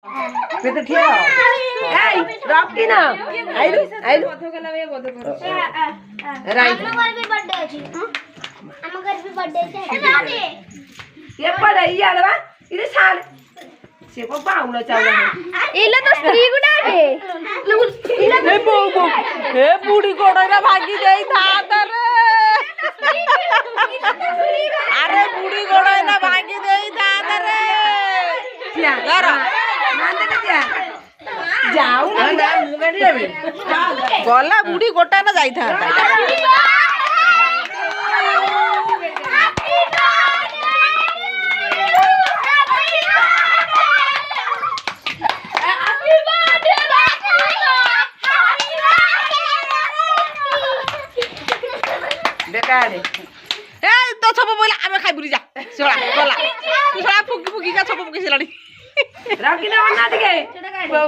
পেতে ঠিয়া এই রকি না আইলু আইলু বদ্ধ গলা বে বদ্ধ করো রাইট ଆମ ଘରେ ବି birthday ଅଛି ଆମ ଘରେ ବି birthday ଅଛି ये पड़े यार बा इधर साल से को पाउला चावला इला तो स्त्री गुडा के इला हे बो बो हे बुढ़ी कोड़रा भागी जाई था रे अरे बुढ़ी कोड़रा भागी जाई था रे क्या कर मानते के क्या जाऊ ना मुगाडी जाबे गला बुढ़ी गोटा ना जाई था बेकार ए तो सब बोला आमे खाइ बुरी जा सोला गला तू सोला फुकी फुकी का सब फुकी सिलानी राखी ना बना दिके